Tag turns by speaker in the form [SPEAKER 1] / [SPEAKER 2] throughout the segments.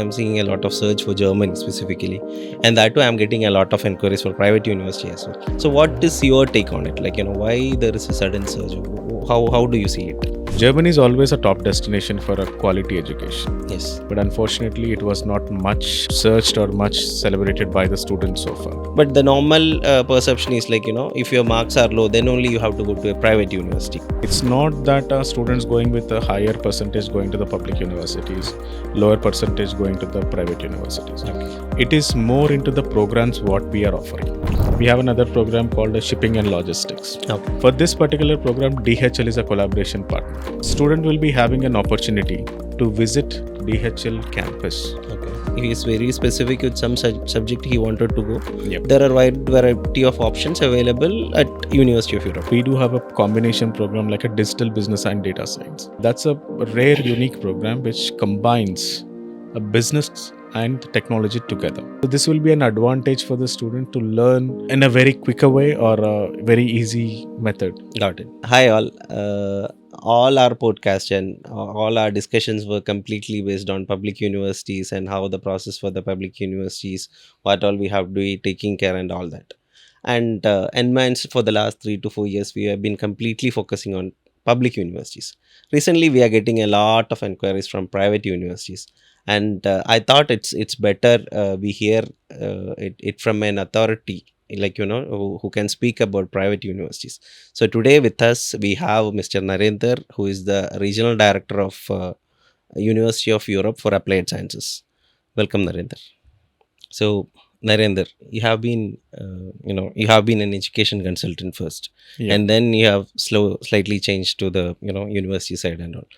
[SPEAKER 1] I'm seeing a lot of search for Germany specifically, and that too I'm getting a lot of inquiries for private university as well. So what is your take on it? Why there is a sudden surge? How do you see it?
[SPEAKER 2] Germany is always a top destination for a quality education.
[SPEAKER 1] Yes.
[SPEAKER 2] But unfortunately, it was not much searched or much celebrated by the students so far.
[SPEAKER 1] But the normal perception is if your marks are low, then only you have to go to a private university.
[SPEAKER 2] It's not that students going with a higher percentage going to the public universities, lower percentage going to the private universities.
[SPEAKER 1] Okay.
[SPEAKER 2] It is more into the programs what we are offering. We have another program called Shipping and Logistics.
[SPEAKER 1] Okay.
[SPEAKER 2] For this particular program, DHL is a collaboration partner. Student will be having an opportunity to visit DHL campus.
[SPEAKER 1] Okay. He is very specific with some subject he wanted to go.
[SPEAKER 2] Yep.
[SPEAKER 1] There are wide variety of options available at University of Europe.
[SPEAKER 2] We do have a combination program like a digital business and data science. That's a rare, unique program which combines a business and technology together. So this will be an advantage for the student to learn in a very quicker way or a very easy method.
[SPEAKER 1] Got it. Hi all our podcast and all our discussions were completely based on public universities and how the process for the public universities, what all we have to be taking care and all that. And Enmindz for the last 3 to 4 years, we have been completely focusing on public universities. Recently, we are getting a lot of inquiries from private universities. And I thought it's better we hear it from an authority who can speak about private universities. So today with us we have Mr. Narender, who is the regional director of University of Europe for Applied Sciences. Welcome, Narender. So Narender, you have been an education consultant first,
[SPEAKER 2] Yeah.
[SPEAKER 1] and then you have slightly changed to the university side and all.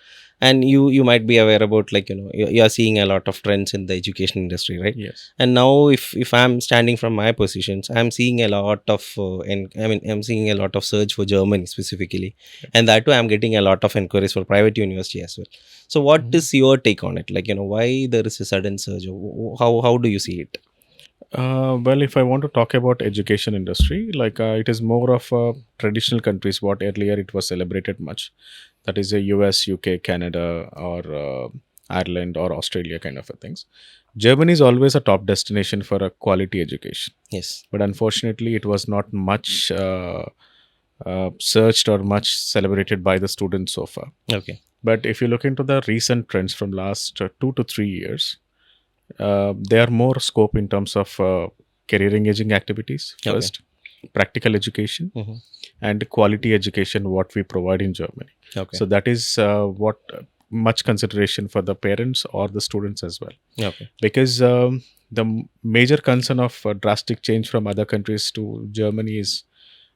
[SPEAKER 1] And you might be aware about you are seeing a lot of trends in the education industry, right?
[SPEAKER 2] Yes.
[SPEAKER 1] And now if I'm standing from my positions, I'm seeing a lot of I'm seeing a lot of search for Germany specifically, and that too I'm getting a lot of inquiries for private university as well. So what is your take on it? Why there is a sudden surge? How do you see it?
[SPEAKER 2] Well, if I want to talk about education industry, it is more of traditional countries. What earlier it was celebrated much, that is a US, UK, Canada, or Ireland or Australia kind of a things. Germany is always a top destination for a quality education.
[SPEAKER 1] Yes.
[SPEAKER 2] But unfortunately, it was not much searched or much celebrated by the students so far.
[SPEAKER 1] Okay.
[SPEAKER 2] But if you look into the recent trends from last 2 to 3 years, there are more scope in terms of career engaging activities first, practical education, and quality education what we provide in Germany.
[SPEAKER 1] Okay.
[SPEAKER 2] So that is what much consideration for the parents or the students as well.
[SPEAKER 1] Okay.
[SPEAKER 2] Because the major concern of drastic change from other countries to Germany is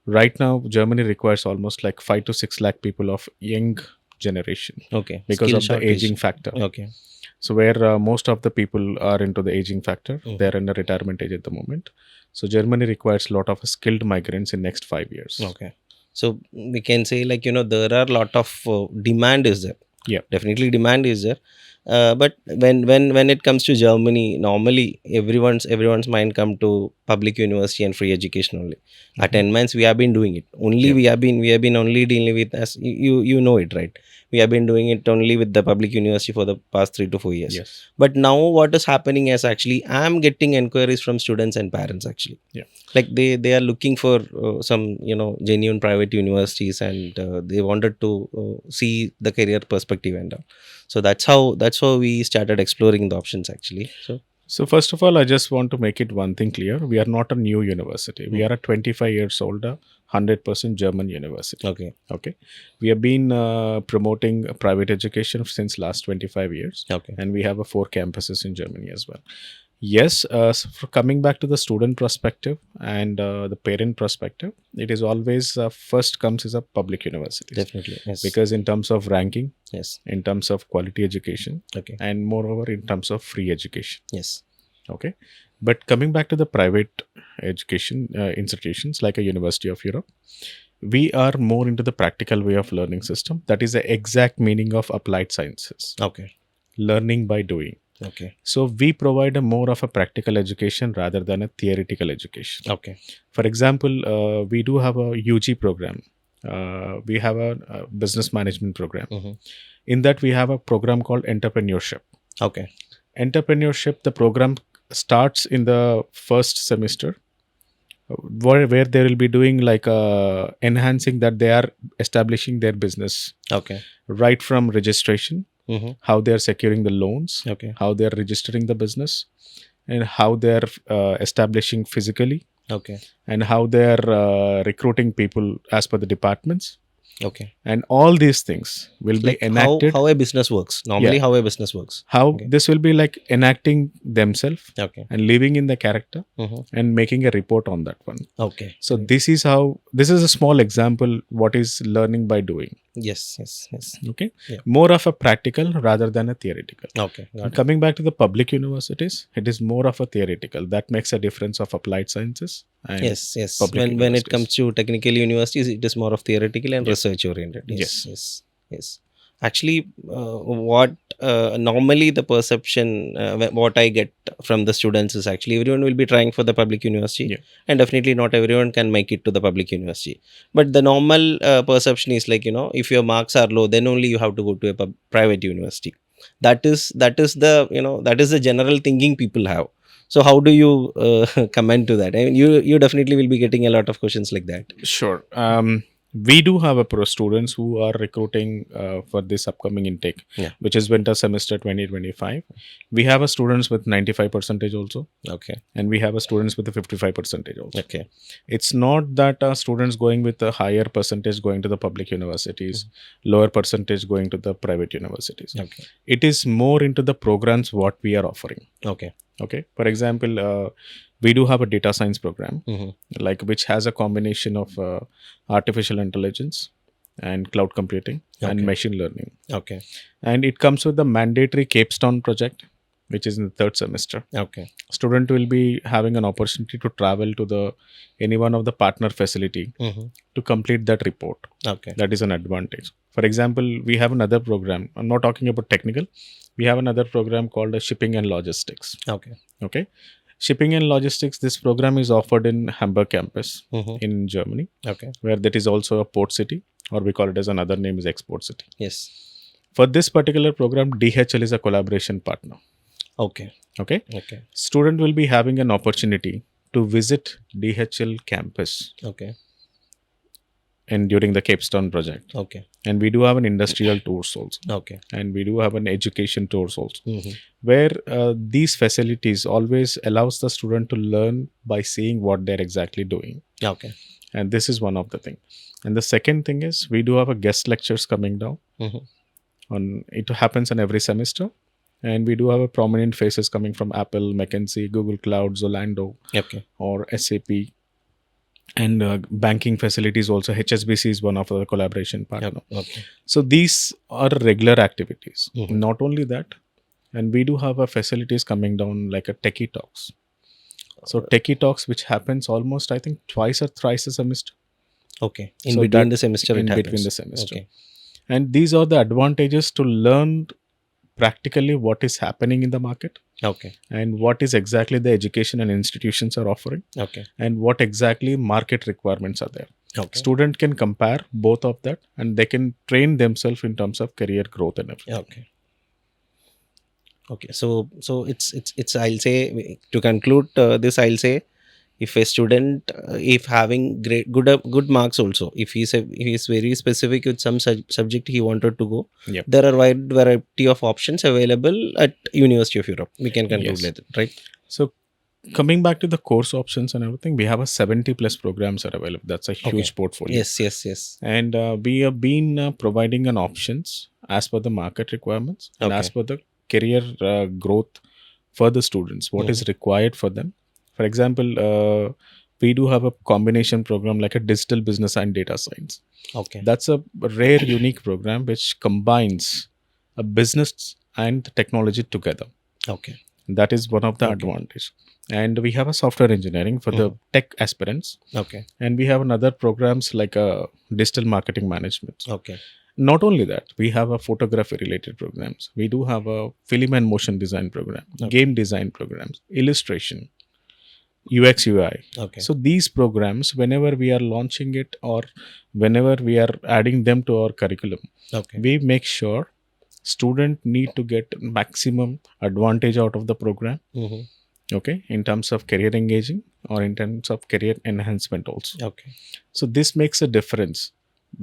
[SPEAKER 2] right now Germany requires almost like 5 to 6 lakh people of young generation.
[SPEAKER 1] Okay.
[SPEAKER 2] Because
[SPEAKER 1] Skill
[SPEAKER 2] of
[SPEAKER 1] shortage.
[SPEAKER 2] the aging factor.
[SPEAKER 1] Okay.
[SPEAKER 2] So where most of the people are into the aging factor,
[SPEAKER 1] Mm-hmm.
[SPEAKER 2] they're in the retirement age at the moment. So Germany requires a lot of skilled migrants in next 5 years.
[SPEAKER 1] Okay. So we can say there are a lot of demand is there.
[SPEAKER 2] Yeah.
[SPEAKER 1] Definitely demand is there. But when it comes to Germany, normally everyone's mind come to public university and free education only. At Enmindz we have been doing it. Only we have been only dealing with, as you know it, right? We have been doing it only with the public university for the past 3 to 4 years.
[SPEAKER 2] Yes.
[SPEAKER 1] But now what is happening is actually I'm getting inquiries from students and parents actually.
[SPEAKER 2] Yeah.
[SPEAKER 1] Like they are looking for some genuine private universities, and they wanted to see the career perspective and all. So that's how we started exploring the options actually.
[SPEAKER 2] So first of all, I just want to make it one thing clear. We are not a new university. We are a 25 years old, 100% German university.
[SPEAKER 1] Okay.
[SPEAKER 2] We have been promoting private education since last 25 years.
[SPEAKER 1] Okay.
[SPEAKER 2] And we have 4 campuses in Germany as well. Yes, so for coming back to the student perspective and the parent perspective, it is always first comes as a public university.
[SPEAKER 1] Definitely. Yes.
[SPEAKER 2] Because in terms of ranking,
[SPEAKER 1] Yes.
[SPEAKER 2] in terms of quality education,
[SPEAKER 1] Okay.
[SPEAKER 2] and moreover in terms of free education.
[SPEAKER 1] Yes.
[SPEAKER 2] Okay. But coming back to the private education institutions like a University of Europe, we are more into the practical way of learning system. That is the exact meaning of applied sciences.
[SPEAKER 1] Okay.
[SPEAKER 2] Learning by doing.
[SPEAKER 1] Okay.
[SPEAKER 2] So we provide a more of a practical education rather than a theoretical education.
[SPEAKER 1] Okay.
[SPEAKER 2] For example, we do have a UG program. We have a business management program.
[SPEAKER 1] Mhm.
[SPEAKER 2] In that we have a program called entrepreneurship.
[SPEAKER 1] Okay.
[SPEAKER 2] entrepreneurship, the program starts in the first semester, where they will be doing like enhancing that they are establishing their business
[SPEAKER 1] Okay.
[SPEAKER 2] right from registration,
[SPEAKER 1] Mm-hmm.
[SPEAKER 2] how they are securing the loans,
[SPEAKER 1] Okay.
[SPEAKER 2] how they are registering the business, and how they are establishing physically,
[SPEAKER 1] Okay.
[SPEAKER 2] and how they are recruiting people as per the departments,
[SPEAKER 1] Okay.
[SPEAKER 2] and all these things will be
[SPEAKER 1] Like
[SPEAKER 2] enacted.
[SPEAKER 1] how a business works.
[SPEAKER 2] Yeah,
[SPEAKER 1] Normally, how a business works.
[SPEAKER 2] how
[SPEAKER 1] Okay.
[SPEAKER 2] this will be like enacting themselves
[SPEAKER 1] Okay.
[SPEAKER 2] and living in the character
[SPEAKER 1] Mm-hmm.
[SPEAKER 2] and making a report on that one.
[SPEAKER 1] Okay.
[SPEAKER 2] So
[SPEAKER 1] Great.
[SPEAKER 2] this is a small example what is learning by doing.
[SPEAKER 1] Yes. Yes. Yes.
[SPEAKER 2] Okay,
[SPEAKER 1] Yeah.
[SPEAKER 2] more of a practical rather than a theoretical.
[SPEAKER 1] Okay. Got
[SPEAKER 2] And
[SPEAKER 1] it.
[SPEAKER 2] coming back to the public universities, it is more of a theoretical. That makes a difference of applied sciences and
[SPEAKER 1] Yes. Yes.
[SPEAKER 2] public
[SPEAKER 1] When it
[SPEAKER 2] universities.
[SPEAKER 1] comes to technical universities, it is more of theoretical and
[SPEAKER 2] Yes.
[SPEAKER 1] research oriented. Yes.
[SPEAKER 2] Yes.
[SPEAKER 1] Yes. Yes. Actually, what normally the perception, what I get from the students is actually everyone will be trying for the public university,
[SPEAKER 2] Yeah.
[SPEAKER 1] and definitely not everyone can make it to the public university. But the normal perception is like, if your marks are low, then only you have to go to a private university. That is the that is the general thinking people have. So how do you comment to that? I mean, you definitely will be getting a lot of questions like that.
[SPEAKER 2] Sure. We do have a pro students who are recruiting for this upcoming intake,
[SPEAKER 1] Yeah.
[SPEAKER 2] which is winter semester 2025. We have a students with 95 percentage also,
[SPEAKER 1] Okay.
[SPEAKER 2] and we have a students with a 55 percentage also.
[SPEAKER 1] Okay.
[SPEAKER 2] It's not that students going with a higher percentage going to the public universities, lower percentage going to the private universities.
[SPEAKER 1] Okay.
[SPEAKER 2] It is more into the programs what we are offering.
[SPEAKER 1] Okay.
[SPEAKER 2] Okay. For example, we do have a data science program,
[SPEAKER 1] Mm-hmm.
[SPEAKER 2] like which has a combination of artificial intelligence and cloud computing and
[SPEAKER 1] Okay.
[SPEAKER 2] machine learning.
[SPEAKER 1] Okay.
[SPEAKER 2] And it comes with the mandatory capstone project, which is in the third semester.
[SPEAKER 1] Okay.
[SPEAKER 2] Student will be having an opportunity to travel to the any one of the partner facility
[SPEAKER 1] Mm-hmm.
[SPEAKER 2] to complete that report.
[SPEAKER 1] Okay.
[SPEAKER 2] That is an advantage. For example, we have another program. I'm not talking about technical. We have another program called shipping and logistics.
[SPEAKER 1] Okay.
[SPEAKER 2] Okay. Shipping and logistics, this program is offered in Hamburg campus
[SPEAKER 1] Mm-hmm.
[SPEAKER 2] in Germany,
[SPEAKER 1] Okay.
[SPEAKER 2] where that is also a port city, or we call it as another name is export city.
[SPEAKER 1] Yes.
[SPEAKER 2] For this particular program, DHL is a collaboration partner.
[SPEAKER 1] Okay.
[SPEAKER 2] Okay.
[SPEAKER 1] Okay.
[SPEAKER 2] Student will be having an opportunity to visit DHL campus
[SPEAKER 1] Okay.
[SPEAKER 2] and during the Capstone project.
[SPEAKER 1] Okay.
[SPEAKER 2] And we do have an industrial tours also.
[SPEAKER 1] Okay.
[SPEAKER 2] And we do have an education tours also,
[SPEAKER 1] Mm-hmm.
[SPEAKER 2] where these facilities always allows the student to learn by seeing what they're exactly doing.
[SPEAKER 1] Okay.
[SPEAKER 2] And this is one of the thing. And the second thing is we do have a guest lectures coming down.
[SPEAKER 1] Mm-hmm.
[SPEAKER 2] It happens in every semester. And we do have a prominent faces coming from Apple, McKinsey, Google Cloud, Zolando,
[SPEAKER 1] Okay.
[SPEAKER 2] or SAP. And banking facilities also. HSBC is one of the collaboration partner.
[SPEAKER 1] Okay.
[SPEAKER 2] So these are regular activities.
[SPEAKER 1] Mhm.
[SPEAKER 2] Not only that, and we do have a facilities coming down like a Techie Talks. So Techie Talks, which happens almost I think twice or thrice a semester.
[SPEAKER 1] Okay. In
[SPEAKER 2] So
[SPEAKER 1] between
[SPEAKER 2] that-
[SPEAKER 1] the semester,
[SPEAKER 2] in
[SPEAKER 1] it
[SPEAKER 2] between
[SPEAKER 1] happens.
[SPEAKER 2] the semester.
[SPEAKER 1] Okay.
[SPEAKER 2] And these are the advantages to learn practically what is happening in the market
[SPEAKER 1] Okay.
[SPEAKER 2] and what is exactly the education and institutions are offering
[SPEAKER 1] Okay.
[SPEAKER 2] and what exactly market requirements are there.
[SPEAKER 1] Okay.
[SPEAKER 2] Student can compare both of that and they can train themselves in terms of career growth and everything.
[SPEAKER 1] Okay. Okay. So it's I'll say, to conclude this, I'll say, if a student, if having good marks also, if he's very specific with some subject he wanted to go,
[SPEAKER 2] Yep.
[SPEAKER 1] there are wide variety of options available at University of Europe. We can conclude
[SPEAKER 2] Yes.
[SPEAKER 1] like that, right?
[SPEAKER 2] So coming back to the course options and everything, we have a 70 plus programs are available. That's a huge
[SPEAKER 1] Okay.
[SPEAKER 2] portfolio.
[SPEAKER 1] Yes. Yes. Yes.
[SPEAKER 2] And we have been providing an options as per the market requirements and
[SPEAKER 1] Okay.
[SPEAKER 2] as per the career growth for the students, what is required for them. For example, we do have a combination program like a digital business and data science.
[SPEAKER 1] Okay.
[SPEAKER 2] That's a rare, unique program which combines a business and technology together.
[SPEAKER 1] Okay.
[SPEAKER 2] That is one of the
[SPEAKER 1] Okay.
[SPEAKER 2] advantage. And we have a software engineering for the tech aspirants.
[SPEAKER 1] Okay.
[SPEAKER 2] And we have another programs like a digital marketing management.
[SPEAKER 1] Okay.
[SPEAKER 2] Not only that, we have a photography related programs. We do have a film and motion design program,
[SPEAKER 1] Okay.
[SPEAKER 2] game design programs, illustration, UX UI.
[SPEAKER 1] Okay.
[SPEAKER 2] So these programs, whenever we are launching it or whenever we are adding them to our curriculum,
[SPEAKER 1] Okay.
[SPEAKER 2] we make sure student need to get maximum advantage out of the program,
[SPEAKER 1] Mm-hmm.
[SPEAKER 2] okay, in terms of career engaging or in terms of career enhancement also.
[SPEAKER 1] Okay.
[SPEAKER 2] So this makes a difference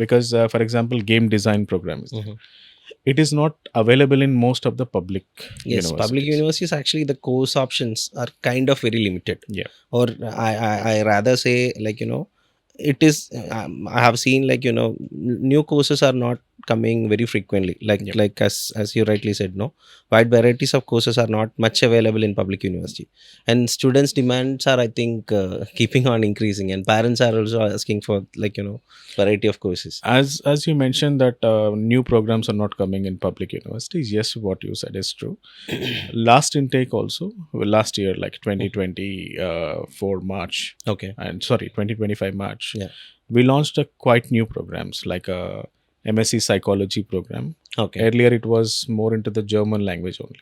[SPEAKER 2] because for example, game design program is there.
[SPEAKER 1] Mm-hmm.
[SPEAKER 2] It is not available in most of the public
[SPEAKER 1] Yes, public
[SPEAKER 2] universities.
[SPEAKER 1] universities actually the course options are kind of very limited.
[SPEAKER 2] Yeah.
[SPEAKER 1] Or I rather say, like, it is. I have seen, like, new courses are not coming very frequently. Like
[SPEAKER 2] Yeah.
[SPEAKER 1] like as you rightly said, no, wide varieties of courses are not much available in public university, and students' demands are, I think, keeping on increasing, and parents are also asking for, like, variety of courses.
[SPEAKER 2] As you mentioned that new programs are not coming in public universities. Yes, what you said is true. Last intake also, well, last year, like 2024 March,
[SPEAKER 1] Okay.
[SPEAKER 2] and sorry, 2025 March,
[SPEAKER 1] Yeah.
[SPEAKER 2] we launched a quite new programs like a MSc psychology program.
[SPEAKER 1] Okay.
[SPEAKER 2] Earlier it was more into the German language only.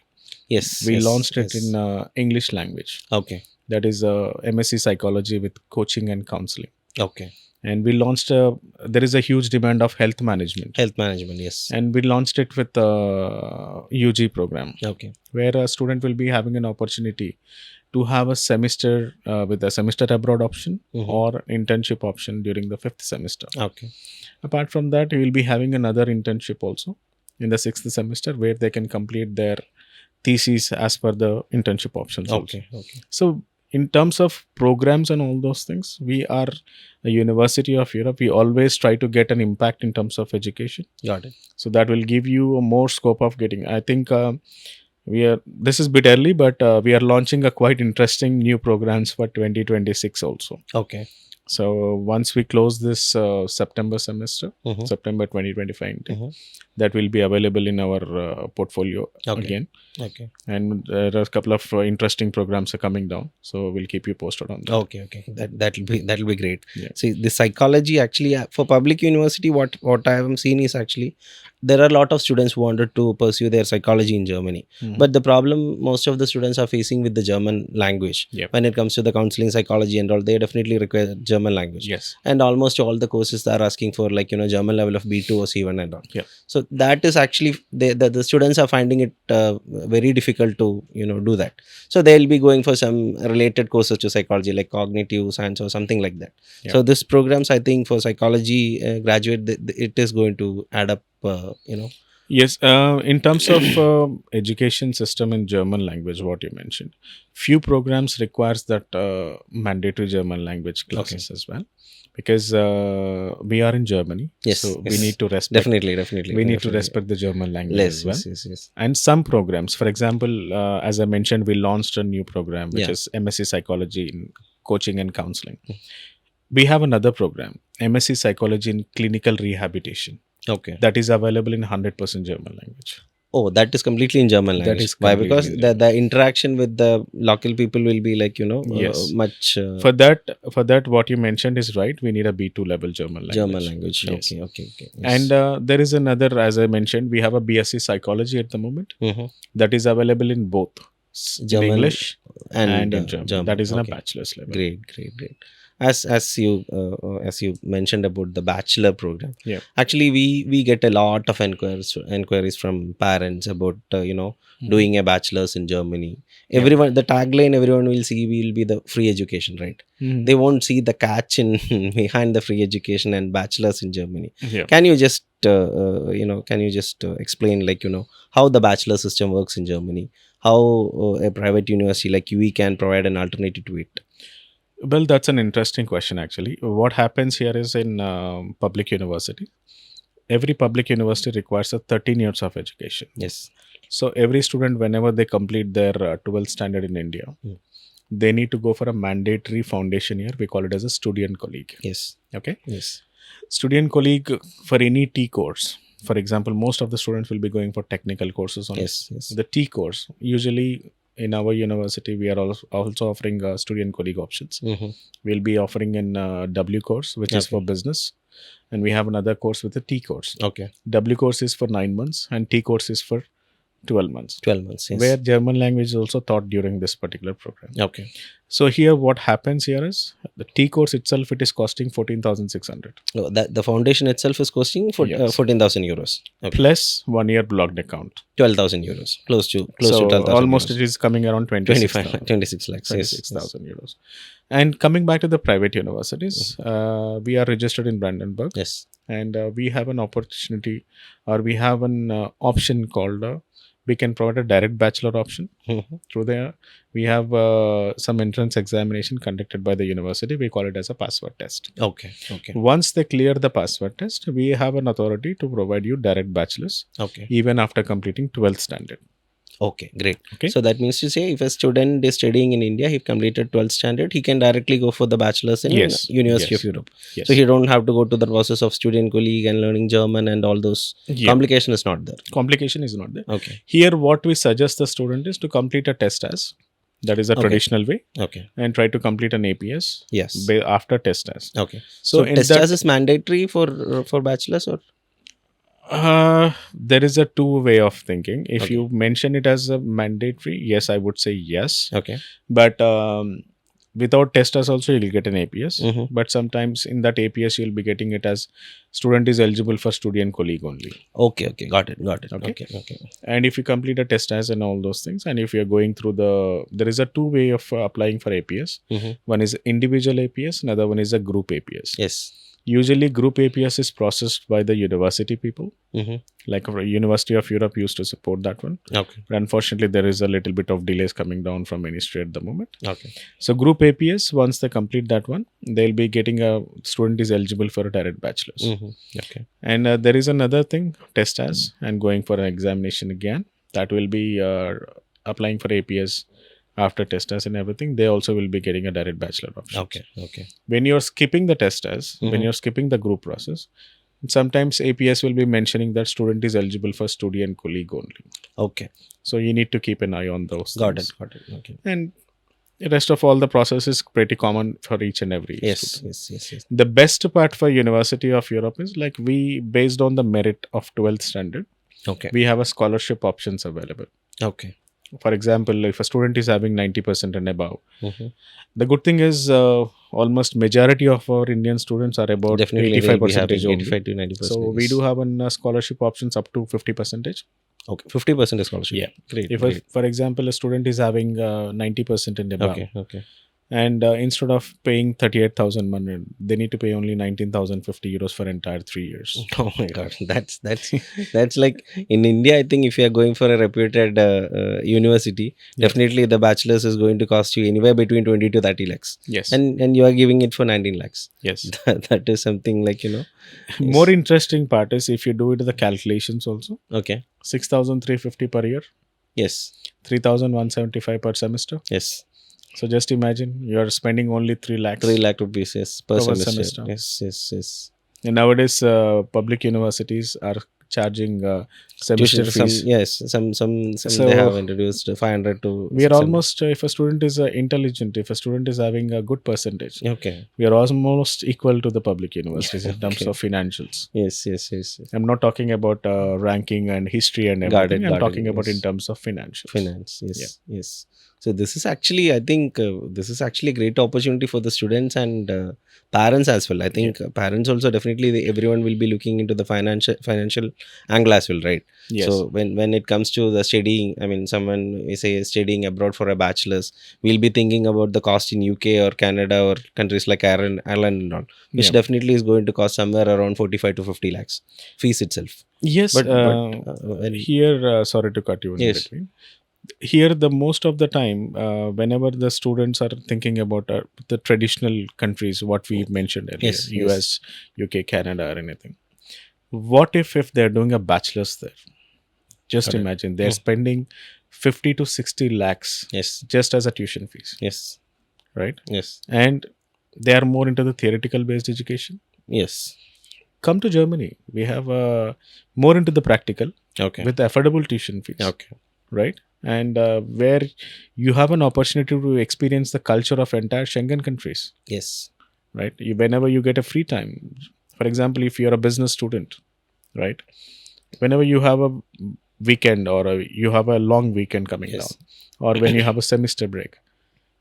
[SPEAKER 1] Yes.
[SPEAKER 2] We
[SPEAKER 1] yes,
[SPEAKER 2] launched it
[SPEAKER 1] yes.
[SPEAKER 2] in English language.
[SPEAKER 1] Okay.
[SPEAKER 2] That is MSc psychology with coaching and counseling.
[SPEAKER 1] Okay.
[SPEAKER 2] And we launched there is a huge demand of health management,
[SPEAKER 1] Health management. Yes.
[SPEAKER 2] and we launched it with a UG program
[SPEAKER 1] Okay.
[SPEAKER 2] where a student will be having an opportunity to have a semester with a semester abroad option
[SPEAKER 1] Mhm.
[SPEAKER 2] or internship option during the 5th semester.
[SPEAKER 1] Okay.
[SPEAKER 2] Apart from that, he will be having another internship also in the 6th semester where they can complete their thesis as per the internship options also.
[SPEAKER 1] Okay. Okay.
[SPEAKER 2] So in terms of programs and all those things, we are a University of Europe. We always try to get an impact in terms of education.
[SPEAKER 1] Got it.
[SPEAKER 2] So that will give you a more scope of getting. I think this is a bit early, but we are launching a quite interesting new programs for 2026 also.
[SPEAKER 1] Okay.
[SPEAKER 2] So once we close this September semester,
[SPEAKER 1] Mhm.
[SPEAKER 2] September 2025 intake,
[SPEAKER 1] Mhm.
[SPEAKER 2] that will be available in our portfolio
[SPEAKER 1] Okay.
[SPEAKER 2] again.
[SPEAKER 1] Okay.
[SPEAKER 2] And there are a couple of interesting programs are coming down. So we'll keep you posted on that.
[SPEAKER 1] Okay. Okay. That'll be great.
[SPEAKER 2] Yeah.
[SPEAKER 1] See, the psychology actually, for public university, what I have seen is actually there are a lot of students who wanted to pursue their psychology in Germany,
[SPEAKER 2] Mhm.
[SPEAKER 1] but the problem most of the students are facing with the German language.
[SPEAKER 2] Yep.
[SPEAKER 1] When it comes to the counseling psychology and all, they definitely require German language.
[SPEAKER 2] Yes.
[SPEAKER 1] And almost all the courses are asking for, like, German level of B2 or C1 and all.
[SPEAKER 2] Yep.
[SPEAKER 1] So that is actually the students are finding it very difficult to do that. So they'll be going for some related courses to psychology, like cognitive science or something like that.
[SPEAKER 2] Yep.
[SPEAKER 1] So this programs, I think, for psychology graduate, it is going to add up.
[SPEAKER 2] Yes, in terms of education system in German language, what you mentioned, few programs requires that mandatory German language classes as well, because we are in Germany.
[SPEAKER 1] Yes,
[SPEAKER 2] so we
[SPEAKER 1] yes.
[SPEAKER 2] need to respect.
[SPEAKER 1] Definitely.
[SPEAKER 2] We need to respect the German language
[SPEAKER 1] Yes,
[SPEAKER 2] as well.
[SPEAKER 1] yes.
[SPEAKER 2] And some programs, for example, as I mentioned, we launched a new program which
[SPEAKER 1] Yeah.
[SPEAKER 2] is MSc Psychology in Coaching and Counseling. We have another program, MSc Psychology in Clinical Rehabilitation.
[SPEAKER 1] Okay.
[SPEAKER 2] That is available in 100% German language.
[SPEAKER 1] Oh, that is completely in German language.
[SPEAKER 2] That is
[SPEAKER 1] Why?
[SPEAKER 2] completely
[SPEAKER 1] Because
[SPEAKER 2] in
[SPEAKER 1] the interaction with the local people will be, like,
[SPEAKER 2] Yes.
[SPEAKER 1] much
[SPEAKER 2] For that, what you mentioned is right. We need a B2 level German language.
[SPEAKER 1] German language.
[SPEAKER 2] Yes.
[SPEAKER 1] Okay. Yes.
[SPEAKER 2] And there is another, as I mentioned, we have a BSc Psychology at the moment.
[SPEAKER 1] Mhm.
[SPEAKER 2] That is available in both in
[SPEAKER 1] German
[SPEAKER 2] English and in
[SPEAKER 1] German.
[SPEAKER 2] German. That is in
[SPEAKER 1] Okay.
[SPEAKER 2] a bachelor's level.
[SPEAKER 1] Great. As you mentioned about the bachelor program,
[SPEAKER 2] Yeah.
[SPEAKER 1] actually we get a lot of inquiries from parents about doing a bachelor's in Germany.
[SPEAKER 2] Yeah.
[SPEAKER 1] Everyone, the tagline everyone will see will be the free education, right?
[SPEAKER 2] Mhm.
[SPEAKER 1] They won't see the catch in behind the free education and bachelor's in Germany.
[SPEAKER 2] Yeah.
[SPEAKER 1] Can you just explain, like, how the bachelor system works in Germany, how a private university like we can provide an alternative to it?
[SPEAKER 2] Well, that's an interesting question actually. What happens here is in public university, every public university requires a 13 years of education.
[SPEAKER 1] Yes.
[SPEAKER 2] So every student, whenever they complete their 12th standard in India, they need to go for a mandatory foundation year. We call it as a Studienkolleg.
[SPEAKER 1] Yes.
[SPEAKER 2] Okay.
[SPEAKER 1] Yes.
[SPEAKER 2] Studienkolleg for any T course. For example, most of the students will be going for technical courses only.
[SPEAKER 1] Yes.
[SPEAKER 2] The T course, usually in our university, we are also offering Studienkolleg options.
[SPEAKER 1] Mhm.
[SPEAKER 2] We'll be offering in W course, which is for business. And we have another course with the T course.
[SPEAKER 1] Okay.
[SPEAKER 2] W course is for 9 months and T course is for 12 months,
[SPEAKER 1] 12 months. Yes.
[SPEAKER 2] where German language is also taught during this particular program.
[SPEAKER 1] Okay.
[SPEAKER 2] So here what happens here is the T course itself, it is costing 14,600
[SPEAKER 1] Oh, that the foundation itself is costing for
[SPEAKER 2] Yes.
[SPEAKER 1] 14,000 euros. Okay.
[SPEAKER 2] plus 1 year blocked account.
[SPEAKER 1] 12,000 euros. Close to
[SPEAKER 2] So
[SPEAKER 1] 12,000
[SPEAKER 2] almost
[SPEAKER 1] euros.
[SPEAKER 2] it is coming around
[SPEAKER 1] 25,
[SPEAKER 2] 26,000
[SPEAKER 1] 26 lakhs. Yes.
[SPEAKER 2] 26,000 euros. And coming back to the private universities, we are registered in Brandenburg,
[SPEAKER 1] Yes.
[SPEAKER 2] and we have an opportunity, or we have an option called we can provide a direct bachelor option
[SPEAKER 1] Mhm.
[SPEAKER 2] through there. We have some entrance examination conducted by the university. We call it as a password test.
[SPEAKER 1] Okay. Okay.
[SPEAKER 2] Once they clear the password test, we have an authority to provide you direct bachelors
[SPEAKER 1] Okay.
[SPEAKER 2] even after completing 12th standard.
[SPEAKER 1] Okay, great.
[SPEAKER 2] Okay.
[SPEAKER 1] So that means to say, if a student is studying in India, he completed 12th standard, he can directly go for the bachelor's in
[SPEAKER 2] Yes,
[SPEAKER 1] University
[SPEAKER 2] yes,
[SPEAKER 1] of Europe.
[SPEAKER 2] yes.
[SPEAKER 1] So he don't have to go to the process of Studienkolleg and learning German and all those.
[SPEAKER 2] Yeah.
[SPEAKER 1] Complication is not there.
[SPEAKER 2] Complication is not there.
[SPEAKER 1] Okay.
[SPEAKER 2] Here, what we suggest the student is to complete a test as, that is a
[SPEAKER 1] Okay.
[SPEAKER 2] traditional way,
[SPEAKER 1] Okay.
[SPEAKER 2] and try to complete an APS
[SPEAKER 1] Yes.
[SPEAKER 2] after test as.
[SPEAKER 1] Okay.
[SPEAKER 2] So
[SPEAKER 1] So
[SPEAKER 2] in
[SPEAKER 1] test
[SPEAKER 2] that-
[SPEAKER 1] as is mandatory for bachelor's, or
[SPEAKER 2] There is a two-way of thinking. If
[SPEAKER 1] Okay.
[SPEAKER 2] you mention it as a mandatory, yes, I would say yes.
[SPEAKER 1] okay.
[SPEAKER 2] But without testers also, you'll get an APS.
[SPEAKER 1] Mhm.
[SPEAKER 2] But sometimes in that APS, you'll be getting it as student is eligible for Studienkolleg only.
[SPEAKER 1] Okay. Okay. Got it.
[SPEAKER 2] Okay.
[SPEAKER 1] Okay. Okay.
[SPEAKER 2] And if you complete a test as and all those things, and if you're going through there is a two-way of applying for APS.
[SPEAKER 1] Mhm.
[SPEAKER 2] One is individual APS, another one is a group APS.
[SPEAKER 1] Yes.
[SPEAKER 2] Usually, group APS is processed by the university people.
[SPEAKER 1] Mhm.
[SPEAKER 2] Like University of Europe used to support that one.
[SPEAKER 1] Okay.
[SPEAKER 2] But unfortunately, there is a little bit of delays coming down from ministry at the moment.
[SPEAKER 1] Okay.
[SPEAKER 2] So group APS, once they complete that one, they'll be getting a student is eligible for a direct bachelor's.
[SPEAKER 1] Mhm. Okay.
[SPEAKER 2] And there is another thing, test as and going for an examination again. That will be applying for APS after test as and everything. They also will be getting a direct bachelor option.
[SPEAKER 1] Okay. Okay.
[SPEAKER 2] When you're skipping the test as, when
[SPEAKER 1] Mhm.
[SPEAKER 2] you're skipping the group process, sometimes APS will be mentioning that student is eligible for Studienkolleg only.
[SPEAKER 1] Okay.
[SPEAKER 2] So you need to keep an eye on those
[SPEAKER 1] Got
[SPEAKER 2] things.
[SPEAKER 1] it. Got it. Okay.
[SPEAKER 2] And the rest of all the process is pretty common for each and every
[SPEAKER 1] Yes.
[SPEAKER 2] student.
[SPEAKER 1] Yes. Yes. Yes.
[SPEAKER 2] The best part for University of Europe is like we, based on the merit of 12th standard,
[SPEAKER 1] Okay.
[SPEAKER 2] we have a scholarship options available.
[SPEAKER 1] Okay.
[SPEAKER 2] For example, if a student is having 90% and above,
[SPEAKER 1] Mhm.
[SPEAKER 2] the good thing is almost majority of our Indian students are about
[SPEAKER 1] Definitely,
[SPEAKER 2] 85%
[SPEAKER 1] having
[SPEAKER 2] only.
[SPEAKER 1] 85 to 90%.
[SPEAKER 2] So we do have a scholarship options up to 50%.
[SPEAKER 1] Okay, 50% is scholarship.
[SPEAKER 2] Yeah.
[SPEAKER 1] Great.
[SPEAKER 2] If,
[SPEAKER 1] great.
[SPEAKER 2] for example, a student is having 90% and above,
[SPEAKER 1] Okay. Okay.
[SPEAKER 2] and instead of paying 38,100, they need to pay only 19,050 euros for entire 3 years.
[SPEAKER 1] Oh my God, that's like in India. I think if you are going for a reputed university, definitely the bachelor's is going to cost you anywhere between 20 to 30 lakhs,
[SPEAKER 2] Yes.
[SPEAKER 1] and you are giving it for 19 lakhs.
[SPEAKER 2] Yes.
[SPEAKER 1] That is something like
[SPEAKER 2] More interesting part is if you do it the calculations also,
[SPEAKER 1] Okay.
[SPEAKER 2] 6,350 per year,
[SPEAKER 1] Yes.
[SPEAKER 2] 3,175 per semester.
[SPEAKER 1] Yes.
[SPEAKER 2] So just imagine you are spending only 3 lakhs.
[SPEAKER 1] 3 lakh rupees, yes, per
[SPEAKER 2] Per
[SPEAKER 1] semester.
[SPEAKER 2] semester.
[SPEAKER 1] Yes. Yes. Yes.
[SPEAKER 2] And nowadays, public universities are charging semester
[SPEAKER 1] Tuition,
[SPEAKER 2] fees.
[SPEAKER 1] some
[SPEAKER 2] So,
[SPEAKER 1] they have introduced 500 to
[SPEAKER 2] We are
[SPEAKER 1] 600.
[SPEAKER 2] almost, if a student is intelligent, if a student is having a good percentage,
[SPEAKER 1] Okay.
[SPEAKER 2] we are almost equal to the public universities in terms
[SPEAKER 1] Okay.
[SPEAKER 2] of financials.
[SPEAKER 1] Yes. Yes. Yes. Yes.
[SPEAKER 2] I'm not talking about ranking and history and
[SPEAKER 1] Got it,
[SPEAKER 2] everything. I'm
[SPEAKER 1] got it,
[SPEAKER 2] talking about
[SPEAKER 1] yes.
[SPEAKER 2] in terms of financials.
[SPEAKER 1] Finance, yes. Yes. So this is actually, I think this is actually a great opportunity for the students and parents as well. I think parents also definitely, everyone will be looking into the financial angle as well, right?
[SPEAKER 2] Yes.
[SPEAKER 1] So when it comes to the studying, I mean, someone is say studying abroad for a bachelor's, we'll be thinking about the cost in UK or Canada or countries like Ireland and all, which
[SPEAKER 2] Yeah.
[SPEAKER 1] definitely is going to cost somewhere around 45 to 50 lakhs fees itself.
[SPEAKER 2] Yes,
[SPEAKER 1] But
[SPEAKER 2] here, sorry to cut you in
[SPEAKER 1] Yes.
[SPEAKER 2] between. Here, the most of the time, whenever the students are thinking about the traditional countries, what we mentioned earlier,
[SPEAKER 1] Yes, yes.
[SPEAKER 2] US, UK, Canada, or anything. What if they're doing a bachelor's there? Just
[SPEAKER 1] Correct.
[SPEAKER 2] imagine they're spending 50 to 60 lakhs
[SPEAKER 1] Yes.
[SPEAKER 2] just as a tuition fees,
[SPEAKER 1] Yes.
[SPEAKER 2] right?
[SPEAKER 1] Yes.
[SPEAKER 2] And they are more into the theoretical based education.
[SPEAKER 1] Yes.
[SPEAKER 2] Come to Germany, we have more into the practical
[SPEAKER 1] Okay.
[SPEAKER 2] with affordable tuition fees.
[SPEAKER 1] Okay.
[SPEAKER 2] Right? And where you have an opportunity to experience the culture of entire Schengen countries,
[SPEAKER 1] Yes.
[SPEAKER 2] right? Whenever you get a free time, for example, if you're a business student, right? Whenever you have a weekend, or you have a long weekend coming down,
[SPEAKER 1] Yes.
[SPEAKER 2] or when you have a semester break,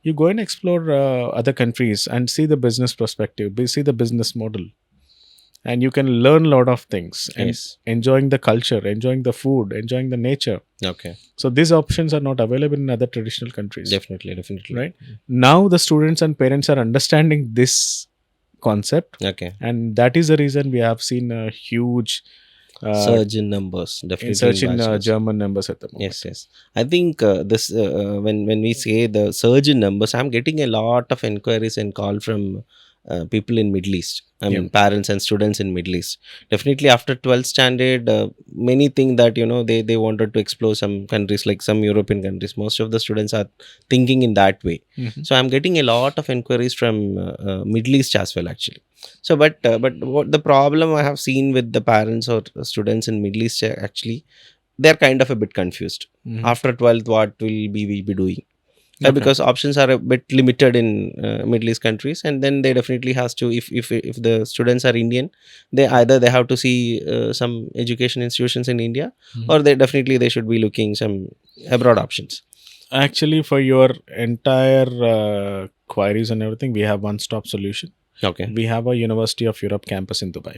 [SPEAKER 2] you go and explore other countries and see the business perspective, see the business model, and you can learn a lot of things and
[SPEAKER 1] Yes.
[SPEAKER 2] enjoying the culture, enjoying the food, enjoying the nature.
[SPEAKER 1] Okay.
[SPEAKER 2] So these options are not available in other traditional countries,
[SPEAKER 1] Definitely. Definitely.
[SPEAKER 2] right? Now the students and parents are understanding this concept,
[SPEAKER 1] Okay.
[SPEAKER 2] and that is the reason we have seen a huge
[SPEAKER 1] Surge in numbers,
[SPEAKER 2] in
[SPEAKER 1] definitely in
[SPEAKER 2] search in
[SPEAKER 1] bachelors.
[SPEAKER 2] German numbers at the
[SPEAKER 1] Yes,
[SPEAKER 2] moment.
[SPEAKER 1] yes. I think this when we say the surge in numbers, I'm getting a lot of inquiries and call from people in Middle East. I
[SPEAKER 2] Yeah.
[SPEAKER 1] mean, parents and students in Middle East. Definitely after 12th standard, many think that they wanted to explore some countries like some European countries. Most of the students are thinking in that way.
[SPEAKER 2] Mhm.
[SPEAKER 1] So I'm getting a lot of inquiries from Middle East as well, actually. So, but what the problem I have seen with the parents or students in Middle East actually, they're kind of a bit confused
[SPEAKER 2] Mhm.
[SPEAKER 1] after 12th what will we be doing.
[SPEAKER 2] Okay.
[SPEAKER 1] Because options are a bit limited in Middle East countries, and then they definitely has to, if the students are Indian, they either they have to see some education institutions in India,
[SPEAKER 2] Mhm.
[SPEAKER 1] or they should be looking some abroad options.
[SPEAKER 2] Actually, for your entire queries and everything, we have one stop solution.
[SPEAKER 1] Okay.
[SPEAKER 2] We have a University of Europe campus in Dubai.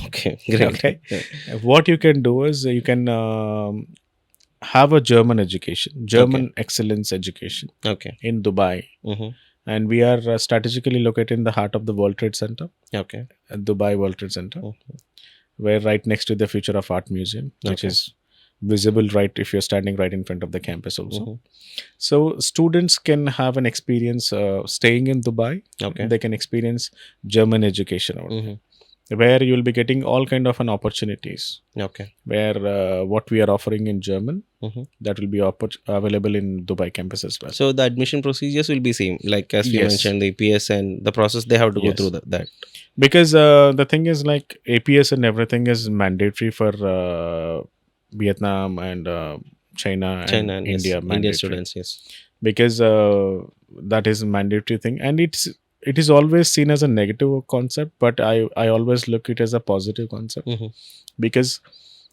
[SPEAKER 1] Okay, great.
[SPEAKER 2] Okay.
[SPEAKER 1] Yeah.
[SPEAKER 2] What you can do is you can have a German education,
[SPEAKER 1] Okay.
[SPEAKER 2] German excellence education
[SPEAKER 1] Okay.
[SPEAKER 2] in Dubai.
[SPEAKER 1] Mm-hmm.
[SPEAKER 2] And we are strategically located in the heart of the World Trade Center,
[SPEAKER 1] Okay.
[SPEAKER 2] Dubai World Trade Center,
[SPEAKER 1] Mhm.
[SPEAKER 2] where right next to the Future of Art Museum, which
[SPEAKER 1] Okay.
[SPEAKER 2] is visible right if you're standing right in front of the campus also.
[SPEAKER 1] Mm-hmm.
[SPEAKER 2] So students can have an experience staying in Dubai.
[SPEAKER 1] Okay.
[SPEAKER 2] They can experience German education out
[SPEAKER 1] Mm-hmm.
[SPEAKER 2] there, where you will be getting all kind of an opportunities.
[SPEAKER 1] Okay.
[SPEAKER 2] Where what we are offering in German,
[SPEAKER 1] Mm-hmm.
[SPEAKER 2] that will be available in Dubai campus as well.
[SPEAKER 1] So the admission procedures will be same, like as we
[SPEAKER 2] Yes,
[SPEAKER 1] mentioned, the APS and the process they have to go through
[SPEAKER 2] yes.
[SPEAKER 1] that.
[SPEAKER 2] Because the thing is, like APS and everything is mandatory for Vietnam and China and
[SPEAKER 1] China and yes,
[SPEAKER 2] India,
[SPEAKER 1] Indian
[SPEAKER 2] mandatory,
[SPEAKER 1] students, yes.
[SPEAKER 2] because that is a mandatory thing, and it is always seen as a negative concept, but I always look it as a positive concept,
[SPEAKER 1] Mm-hmm.
[SPEAKER 2] because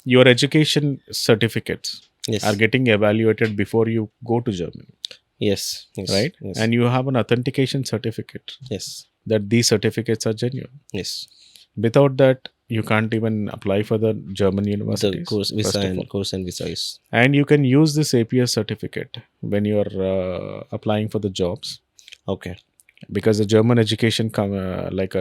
[SPEAKER 2] your education certificates are
[SPEAKER 1] Yes,
[SPEAKER 2] getting evaluated before you go to Germany,
[SPEAKER 1] yes, yes,
[SPEAKER 2] right?
[SPEAKER 1] yes,
[SPEAKER 2] And you have an authentication certificate
[SPEAKER 1] yes,
[SPEAKER 2] that these certificates are genuine.
[SPEAKER 1] yes.
[SPEAKER 2] Without that, you can't even apply for the German
[SPEAKER 1] The
[SPEAKER 2] universities,
[SPEAKER 1] course visa
[SPEAKER 2] first of all.
[SPEAKER 1] and course and visa is
[SPEAKER 2] And you can use this APS certificate when you're applying for the jobs,
[SPEAKER 1] okay.
[SPEAKER 2] because the German education,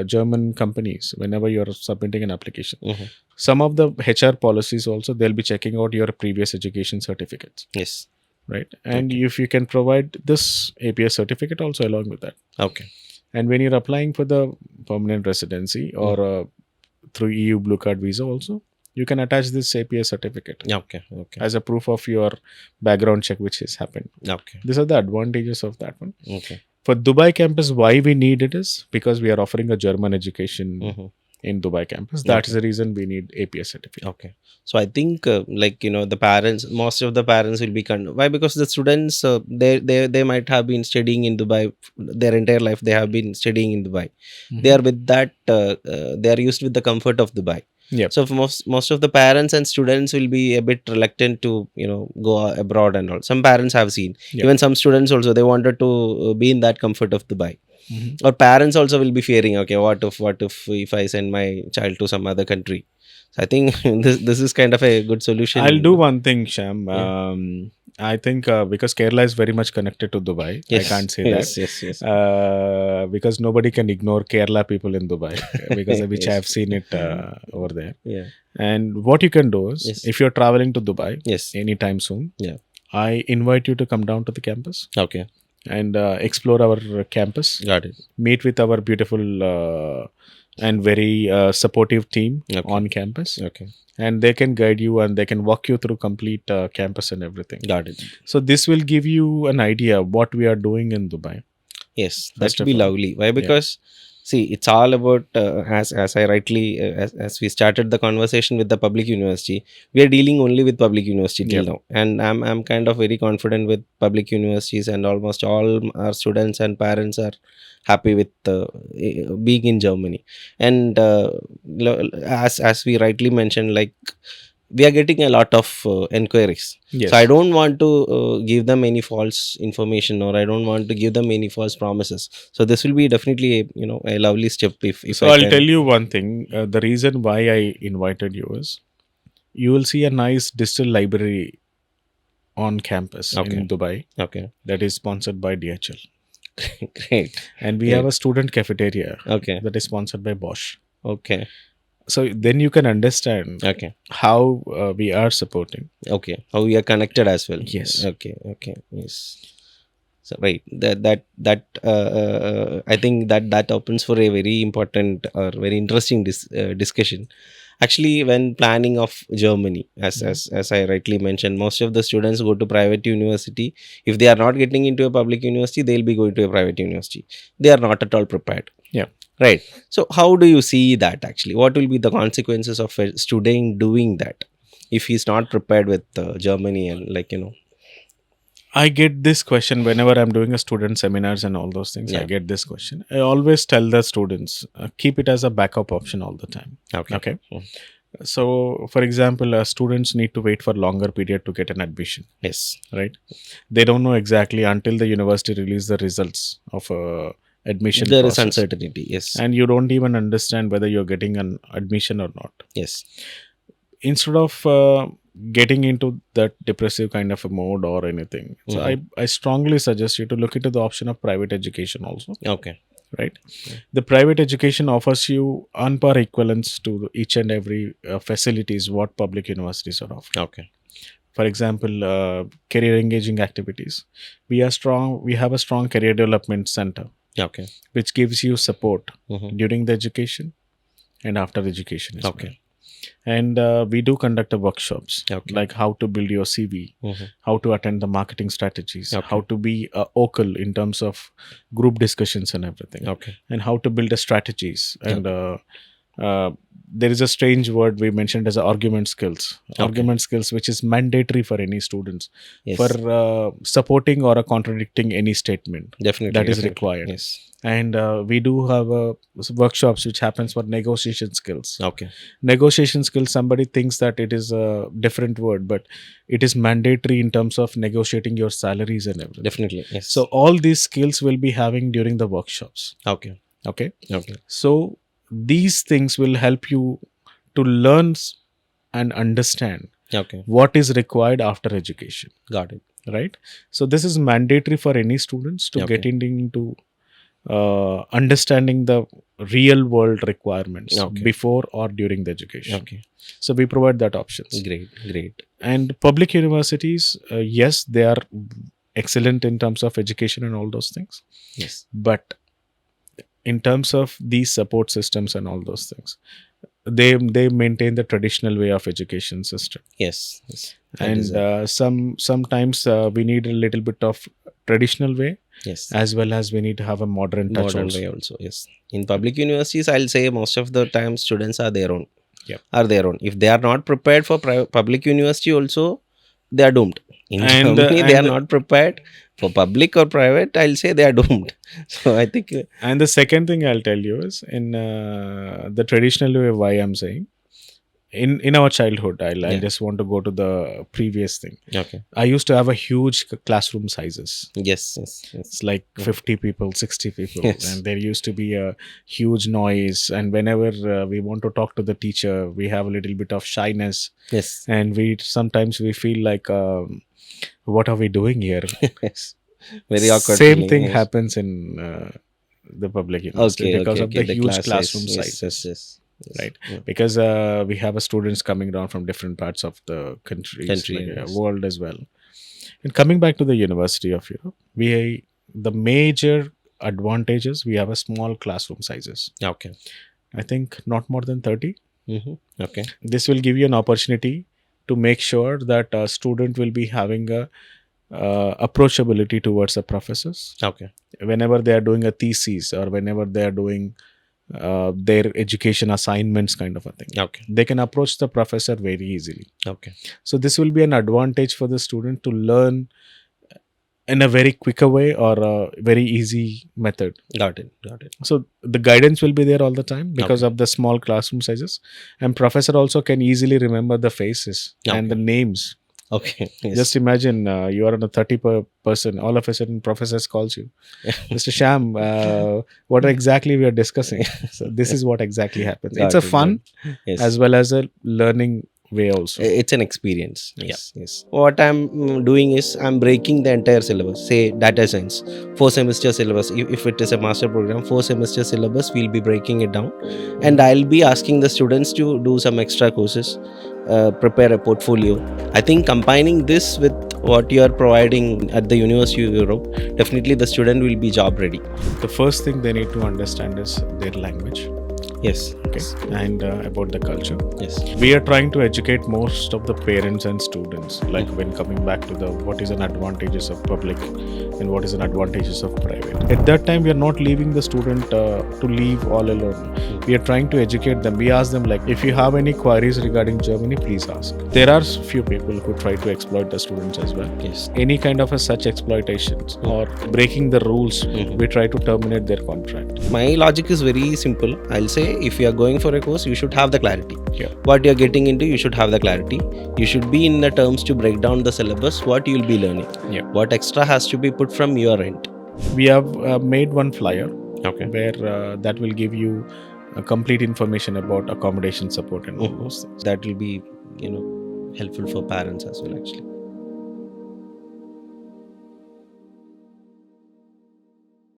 [SPEAKER 2] German companies, whenever you're submitting an application,
[SPEAKER 1] Mm-hmm.
[SPEAKER 2] some of the HR policies also, they'll be checking out your previous education certificates,
[SPEAKER 1] Yes,
[SPEAKER 2] right? And
[SPEAKER 1] okay,
[SPEAKER 2] if you can provide this APS certificate also along with that.
[SPEAKER 1] okay.
[SPEAKER 2] And when you're applying for the permanent residency or through EU Blue Card visa also, you can attach this APS certificate
[SPEAKER 1] Yeah, okay, okay,
[SPEAKER 2] as a proof of your background check which has happened.
[SPEAKER 1] okay,
[SPEAKER 2] These are the advantages of that one.
[SPEAKER 1] okay.
[SPEAKER 2] For Dubai campus, why we need it is because we are offering a German education
[SPEAKER 1] Mm-hmm.
[SPEAKER 2] in Dubai campus. That is
[SPEAKER 1] Okay.
[SPEAKER 2] the reason we need APS certificate.
[SPEAKER 1] Okay. So I think the parents, most of the parents will be why, because the students they might have been studying in Dubai their entire life. They have been studying in Dubai. They are with that. They are used with the comfort of Dubai.
[SPEAKER 2] Yep.
[SPEAKER 1] So for most of the parents and students will be a bit reluctant to go abroad and all. Some parents have seen,
[SPEAKER 2] Yep.
[SPEAKER 1] even some students also, they wanted to be in that comfort of Dubai.
[SPEAKER 2] Mhm.
[SPEAKER 1] Or parents also will be fearing, okay, what if I send my child to some other country. So I think this is kind of a good solution.
[SPEAKER 2] I'll do one thing, Sham.
[SPEAKER 1] Yeah.
[SPEAKER 2] I think because Kerala is very much connected to Dubai, I
[SPEAKER 1] Yes,
[SPEAKER 2] can't say
[SPEAKER 1] yes,
[SPEAKER 2] that.
[SPEAKER 1] yes, yes.
[SPEAKER 2] Because nobody can ignore Kerala people in Dubai, because of which I
[SPEAKER 1] Yes.
[SPEAKER 2] have seen it over there.
[SPEAKER 1] Yeah.
[SPEAKER 2] And what you can do is,
[SPEAKER 1] Yes.
[SPEAKER 2] if you're traveling to Dubai
[SPEAKER 1] Yes.
[SPEAKER 2] anytime soon,
[SPEAKER 1] Yeah.
[SPEAKER 2] I invite you to come down to the campus
[SPEAKER 1] Okay.
[SPEAKER 2] and explore our campus,
[SPEAKER 1] Got it.
[SPEAKER 2] meet with our beautiful and very supportive team
[SPEAKER 1] Okay.
[SPEAKER 2] on campus,
[SPEAKER 1] Okay.
[SPEAKER 2] and they can guide you and they can walk you through complete campus and everything.
[SPEAKER 1] Got it.
[SPEAKER 2] So this will give you an idea what we are doing in Dubai.
[SPEAKER 1] Yes, that
[SPEAKER 2] First
[SPEAKER 1] would
[SPEAKER 2] of
[SPEAKER 1] be
[SPEAKER 2] all.
[SPEAKER 1] lovely. Why? Because see, it's all about as I rightly as we started the conversation with the public university, we are dealing only with public university till
[SPEAKER 2] Yep.
[SPEAKER 1] now, and I'm kind of very confident with public universities, and almost all our students and parents are happy with being in Germany. And as we rightly mentioned, like we are getting a lot of enquiries. So I
[SPEAKER 2] Yes.
[SPEAKER 1] don't want to give them any false information, or I don't want to give them any false promises. So this will be definitely a, a lovely step if
[SPEAKER 2] So
[SPEAKER 1] I
[SPEAKER 2] I'll
[SPEAKER 1] can.
[SPEAKER 2] tell you one thing. The reason why I invited you is you will see a nice digital library on campus
[SPEAKER 1] Okay.
[SPEAKER 2] in Dubai
[SPEAKER 1] Okay.
[SPEAKER 2] that is sponsored by DHL.
[SPEAKER 1] Great.
[SPEAKER 2] And we have
[SPEAKER 1] Great.
[SPEAKER 2] a student cafeteria
[SPEAKER 1] Okay.
[SPEAKER 2] that is sponsored by Bosch.
[SPEAKER 1] Okay.
[SPEAKER 2] So then you can understand
[SPEAKER 1] Okay.
[SPEAKER 2] how we are supporting.
[SPEAKER 1] Okay. How we are connected as well.
[SPEAKER 2] Yes.
[SPEAKER 1] Okay. Okay. Yes. So right, I think that opens for a very important or very interesting discussion. Actually, when planning of Germany, as I rightly mentioned, most of the students go to private university. If they are not getting into a public university, they'll be going to a private university. They are not at all prepared.
[SPEAKER 2] Yeah.
[SPEAKER 1] Right. So how do you see that actually? What will be the consequences of a student doing that if he's not prepared with Germany and
[SPEAKER 2] I get this question whenever I'm doing a student seminars and all those things. I
[SPEAKER 1] yeah.
[SPEAKER 2] get this question. I always tell the students keep it as a backup option all the time.
[SPEAKER 1] Okay.
[SPEAKER 2] Okay. So, for example, students need to wait for longer period to get an admission,
[SPEAKER 1] Yes.
[SPEAKER 2] right? They don't know exactly until the university release the results of admission
[SPEAKER 1] There is
[SPEAKER 2] process,
[SPEAKER 1] uncertainty. Yes.
[SPEAKER 2] and you don't even understand whether you're getting an admission or not.
[SPEAKER 1] Yes.
[SPEAKER 2] Instead of getting into that depressive kind of a mode or anything, so I strongly suggest you to look into the option of private education also,
[SPEAKER 1] Okay.
[SPEAKER 2] right? The private education offers you on par equivalence to each and every facilities what public universities are offering.
[SPEAKER 1] Okay.
[SPEAKER 2] For example, career engaging activities. We have a strong career development center
[SPEAKER 1] Okay.
[SPEAKER 2] which gives you support
[SPEAKER 1] Mhm.
[SPEAKER 2] during the education and after education as well.
[SPEAKER 1] Okay.
[SPEAKER 2] And we do conduct workshops
[SPEAKER 1] Okay.
[SPEAKER 2] like how to build your CV,
[SPEAKER 1] Mhm.
[SPEAKER 2] how to attend the marketing strategies,
[SPEAKER 1] Okay.
[SPEAKER 2] how to be vocal in terms of group discussions and everything,
[SPEAKER 1] Okay.
[SPEAKER 2] and how to build the strategies. And there is a strange word we mentioned as argument skills. Argument skills, which is mandatory for any students
[SPEAKER 1] Yes.
[SPEAKER 2] for supporting or contradicting any statement
[SPEAKER 1] Definitely.
[SPEAKER 2] that is
[SPEAKER 1] definitely.
[SPEAKER 2] required.
[SPEAKER 1] Yes.
[SPEAKER 2] And we do have workshops which happens for negotiation skills.
[SPEAKER 1] Okay.
[SPEAKER 2] Negotiation skills, somebody thinks that it is a different word, but it is mandatory in terms of negotiating your salaries and everything.
[SPEAKER 1] Definitely. Yes.
[SPEAKER 2] So all these skills will be having during the workshops.
[SPEAKER 1] Okay.
[SPEAKER 2] Okay.
[SPEAKER 1] Okay.
[SPEAKER 2] So these things will help you to learn and understand
[SPEAKER 1] Okay.
[SPEAKER 2] what is required after education,
[SPEAKER 1] Got it.
[SPEAKER 2] right? So this is mandatory for any students to get into understanding the real world requirements
[SPEAKER 1] Okay.
[SPEAKER 2] before or during the education.
[SPEAKER 1] Okay.
[SPEAKER 2] So we provide that options.
[SPEAKER 1] Great. Great.
[SPEAKER 2] And public universities, yes, they are excellent in terms of education and all those things.
[SPEAKER 1] Yes.
[SPEAKER 2] But in terms of these support systems and all those things, they maintain the traditional way of education system.
[SPEAKER 1] Yes. Yes. That
[SPEAKER 2] And
[SPEAKER 1] is a-
[SPEAKER 2] sometimes we need a little bit of traditional way,
[SPEAKER 1] yes.
[SPEAKER 2] as well as we need to have a modern touch
[SPEAKER 1] Modern
[SPEAKER 2] also.
[SPEAKER 1] way also. Yes. In public universities, I'll say most of the time students are their own.
[SPEAKER 2] Yep.
[SPEAKER 1] Are their own. If they are not prepared for public university, also they are doomed. In
[SPEAKER 2] And,
[SPEAKER 1] Germany, they are
[SPEAKER 2] and-
[SPEAKER 1] not prepared for public or private. I'll say they are doomed. So I think.
[SPEAKER 2] And the second thing I'll tell you is in the traditional way, why I'm saying in our childhood, I
[SPEAKER 1] Yeah.
[SPEAKER 2] just want to go to the previous thing.
[SPEAKER 1] Okay.
[SPEAKER 2] I used to have a huge classroom sizes.
[SPEAKER 1] Yes. Yes. Yes.
[SPEAKER 2] It's like 50 people, 60 people,
[SPEAKER 1] Yes.
[SPEAKER 2] and there used to be a huge noise. And whenever we want to talk to the teacher, we have a little bit of shyness,
[SPEAKER 1] Yes.
[SPEAKER 2] and sometimes we feel like, what are we doing here?
[SPEAKER 1] Yes. Very awkward.
[SPEAKER 2] Same
[SPEAKER 1] feeling,
[SPEAKER 2] thing
[SPEAKER 1] yes.
[SPEAKER 2] happens in the public university because of the huge
[SPEAKER 1] class
[SPEAKER 2] classroom
[SPEAKER 1] size.
[SPEAKER 2] sizes.
[SPEAKER 1] Yes. Yes. Yes.
[SPEAKER 2] Right.
[SPEAKER 1] Yeah.
[SPEAKER 2] Because we have students coming down from different parts of the country,
[SPEAKER 1] Yes.
[SPEAKER 2] world as well. And coming back to the University of Europe, the major advantages, we have a small classroom sizes.
[SPEAKER 1] Okay.
[SPEAKER 2] I think not more than 30.
[SPEAKER 1] Mm-hmm. Okay.
[SPEAKER 2] This will give you an opportunity to make sure that a student will be having a approachability towards the professors
[SPEAKER 1] Okay.
[SPEAKER 2] whenever they are doing a thesis or whenever they are doing their education assignments kind of a thing.
[SPEAKER 1] Okay.
[SPEAKER 2] They can approach the professor very easily.
[SPEAKER 1] Okay.
[SPEAKER 2] So this will be an advantage for the student to learn in a very quicker way or a very easy method.
[SPEAKER 1] Got it. Got it.
[SPEAKER 2] So the guidance will be there all the time because
[SPEAKER 1] Okay.
[SPEAKER 2] of the small classroom sizes, and professor also can easily remember the faces and the
[SPEAKER 1] Okay.
[SPEAKER 2] names.
[SPEAKER 1] Okay. Yes.
[SPEAKER 2] Just imagine you are on a 30 per person. All of a sudden, professors calls you, Mr. Sham. What exactly we are discussing? So this is what exactly happens. It's
[SPEAKER 1] Got
[SPEAKER 2] a
[SPEAKER 1] it. Got
[SPEAKER 2] fun
[SPEAKER 1] it. Yes.
[SPEAKER 2] as well as a learning way also.
[SPEAKER 1] It's an experience. Yes. Yes. What I'm doing is I'm breaking the entire syllabus. Say data science, 4 semester syllabus. If it is a master program, 4 semester syllabus, we'll be breaking it down, and I'll be asking the students to do some extra courses, prepare a portfolio. I think combining this with what you are providing at the University of Europe, definitely the student will be job ready.
[SPEAKER 2] The first thing they need to understand is their language.
[SPEAKER 1] Yes.
[SPEAKER 2] Okay, and about the culture.
[SPEAKER 1] Yes.
[SPEAKER 2] We are trying to educate most of the parents and students, like when coming back to the what is an advantages of public and what is an advantages of private. At that time, we are not leaving the student to leave all alone. We are trying to educate them. We ask them like, if you have any queries regarding Germany, please ask. There are few people who try to exploit the students as well.
[SPEAKER 1] Yes.
[SPEAKER 2] Any kind of a such exploitations or breaking the rules, we try to terminate their contract.
[SPEAKER 1] My logic is very simple. I'll say if you are going for a course, you should have the clarity.
[SPEAKER 2] Yeah.
[SPEAKER 1] What you're getting into, you should have the clarity. You should be in the terms to break down the syllabus, what you'll be learning.
[SPEAKER 2] Yeah.
[SPEAKER 1] What extra has to be put from your end.
[SPEAKER 2] We have made one flyer
[SPEAKER 1] Okay.
[SPEAKER 2] where that will give you complete information about accommodation support and all those things.
[SPEAKER 1] That will be, helpful for parents as well, actually.